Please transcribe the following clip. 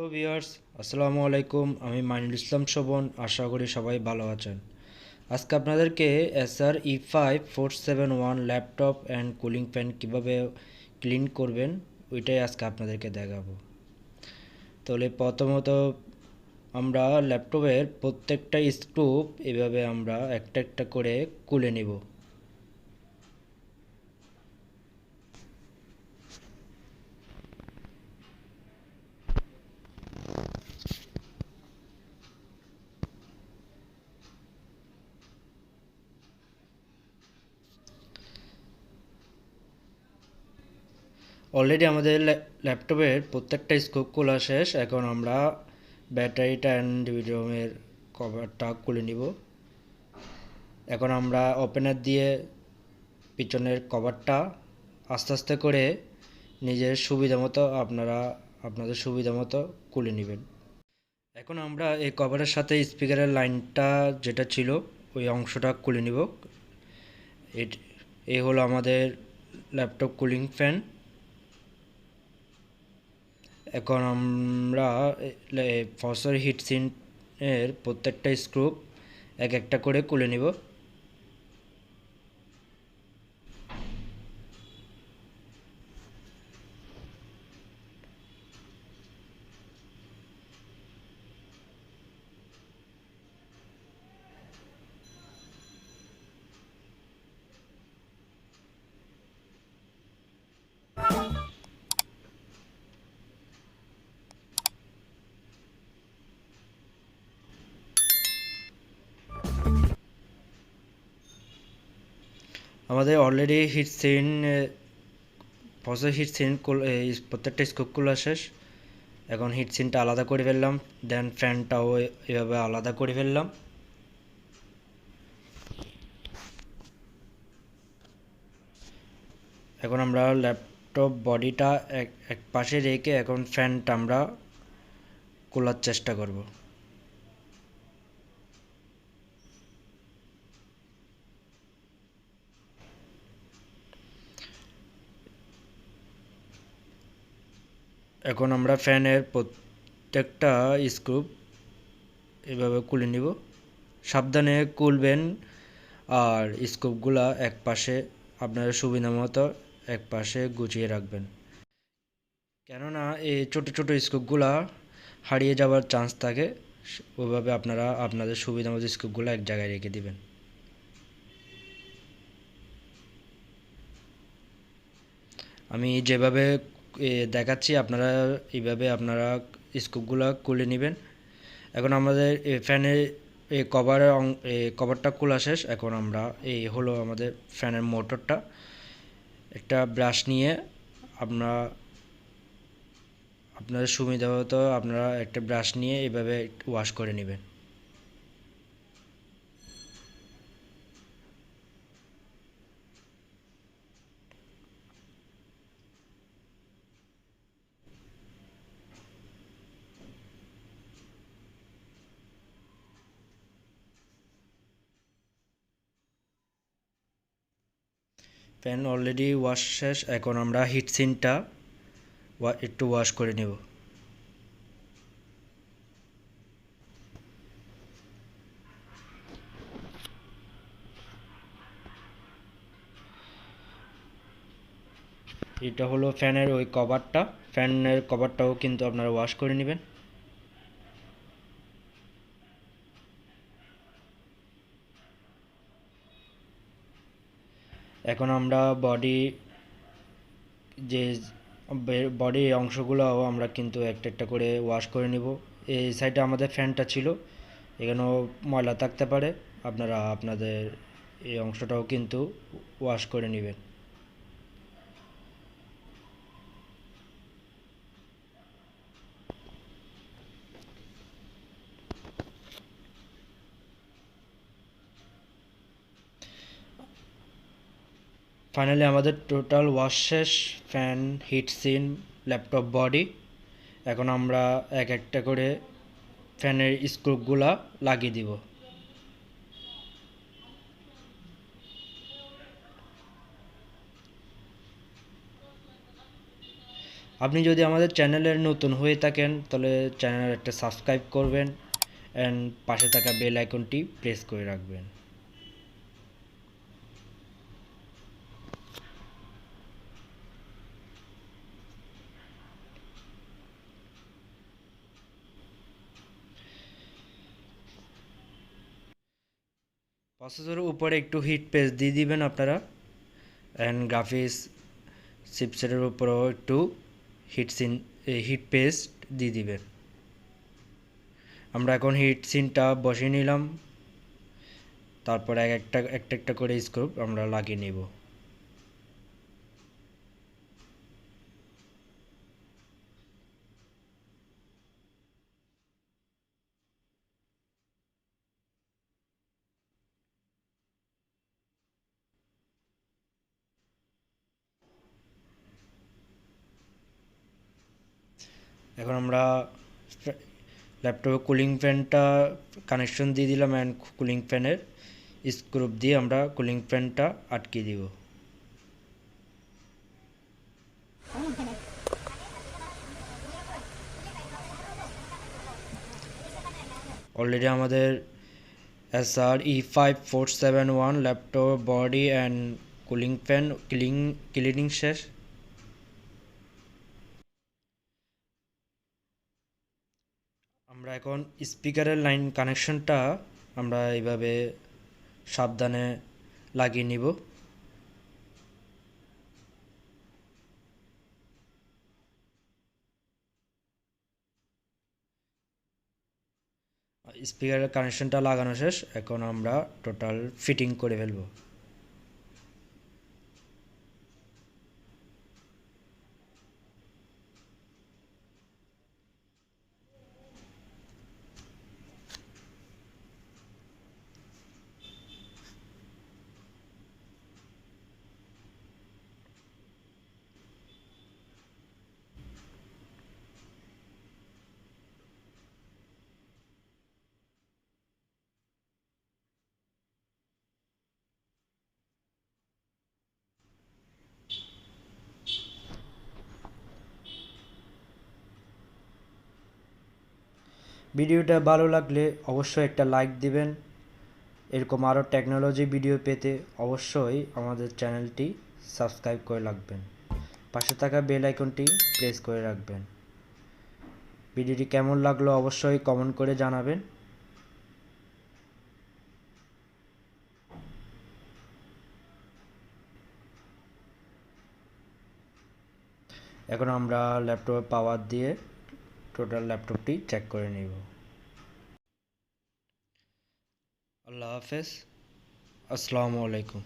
Hello viewers, আসসালামু আলাইকুম। আমি মাইনুল ইসলাম শোভন। আশা করি সবাই ভালো আছেন। আজকে আপনাদেরকে এসার E5-471 laptop and cooling fan কীভাবে ক্লিন করবেন ওইটাই আজকে আপনাদেরকে দেখাবো। তাহলে প্রথমত আমরা ল্যাপটপের প্রত্যেকটা স্ক্রু এভাবে আমরা একটা একটা করে খুলে নিব। অলরেডি আমাদের ল্যাপটপের প্রত্যেকটা স্ক্রু খোলা শেষ। এখন আমরা ব্যাটারিটা অ্যান্ড ভিডিওমের কভারটা খুলে নিব। এখন আমরা ওপেনার দিয়ে পিছনের কভারটা আস্তে আস্তে করে নিজের সুবিধা মতো আপনাদের সুবিধা মতো খুলে নেবেন। এখন আমরা এই কভারের সাথে স্পিকারের লাইনটা যেটা ছিল ওই অংশটা খুলে নিব। এই হলো আমাদের ল্যাপটপ কুলিং ফ্যান। এখন আমরা ফসর হিটসিঙ্কের প্রত্যেকটা স্ক্রু এক একটা করে খুলে নিব। আমাদের অলরেডি ফসর হিটসিঙ্ক প্রত্যেকটা স্ক্রু খোলা শেষ। এখন হিটসিঙ্কটা আলাদা করে ফেললাম, দেন ফ্যানটাও এভাবে আলাদা করে ফেললাম। এখন আমরা ল্যাপটপ বডিটা এক পাশে রেখে এখন ফ্যানটা আমরা খোলার চেষ্টা করব। এখন আমরা ফ্যানের প্রত্যেকটা স্ক্রু এভাবে খুলে নিব। সাবধানে খুলবেন আর স্ক্রুগুলা এক পাশে আপনার সুবিধা মতো এক পাশে গুছিয়ে রাখবেন, কেননা এই ছোট ছোট স্ক্রুগুলা হারিয়ে যাওয়ার চান্স থাকে। ওইভাবে আপনারা আপনাদের সুবিধা মতো স্ক্রুগুলো এক জায়গায় রেখে দিবেন। আমি যেভাবে দেখাচ্ছি আপনারা এইভাবে আপনারা স্ক্রুগুলো খুলে নেবেন। এখন আমাদের ফ্যানের কভারটা খোলা শেষ। এখন আমরা এই হলো আমাদের ফ্যানের মোটরটা। একটা ব্রাশ নিয়ে আপনাদের সুবিধা মতো আপনারা একটা ব্রাশ নিয়ে এইভাবে ওয়াশ করে নেবেন। ফ্যান অলরেডি ওয়াশ শেষ। এখন আমরা হিটসিঙ্কটা একটু ওয়াশ করে নেব। এটা হলো ফ্যানের ওই কভারটা। ফ্যানের কভারটাও কিন্তু আপনারা ওয়াশ করে নেবেন। এখন আমরা যে বডির অংশগুলোও আমরা কিন্তু একটা একটা করে ওয়াশ করে নিব। এই সাইডে আমাদের ফ্যানটা ছিল, এখানেও ময়লা থাকতে পারে, আপনারা আপনাদের এই অংশটাও কিন্তু ওয়াশ করে নেবেন। ফাইনালি আমাদের টোটাল ওয়াশ শেষ, ফ্যান, হিটসিঙ্ক, ল্যাপটপ বডি। এখন আমরা এক একটা করে ফ্যানের স্ক্রুগুলা লাগিয়ে দিব। আপনি যদি আমাদের চ্যানেলের নতুন হয়ে থাকেন তাহলে চ্যানেল একটা সাবস্ক্রাইব করবেন অ্যান্ড পাশে থাকা বেল আইকনটি প্রেস করে রাখবেন। প্রসেসরের উপরে একটু হিট পেস্ট দিয়ে দিবেন আপনারা, অ্যান্ড গ্রাফিক্স চিপসেটের উপরেও একটু হিট পেস্ট দিয়ে দিবেন। আমরা এখন হিট সিনটা বসিয়ে নিলাম, তারপর একটা একটা করে স্ক্রু আমরা লাগিয়ে নেব। এখন আমরা ল্যাপটপে কুলিং ফ্যানটা কানেকশন দিয়ে দিলাম, অ্যান্ড কুলিং ফ্যানের স্ক্রু দিয়ে আমরা কুলিং ফ্যানটা আটকে দিব। অলরেডি আমাদের Acer E5-471 laptop body and cooling fan cleaning শেষ। আমরা এখন স্পিকারের লাইন কানেকশনটা আমরা এইভাবে সাবধানে লাগিয়ে নিব। স্পিকারের কানেকশনটা লাগানো শেষ, এখন আমরা টোটাল ফিটিং করে ফেলব। ভিডিওটা ভালো লাগলে অবশ্যই একটা লাইক দিবেন। এরকম আরও টেকনোলজি ভিডিও পেতে অবশ্যই আমাদের চ্যানেলটি সাবস্ক্রাইব করে রাখবেন, পাশে থাকা বেল আইকনটি প্রেস করে রাখবেন। ভিডিওটি কেমন লাগলো অবশ্যই কমেন্ট করে জানাবেন। এখন আমরা ল্যাপটপে পাওয়ার দিয়ে টোটাল ল্যাপটপটি চেক করে নিব। আল্লাহ হাফেজ, আসসালামু আলাইকুম।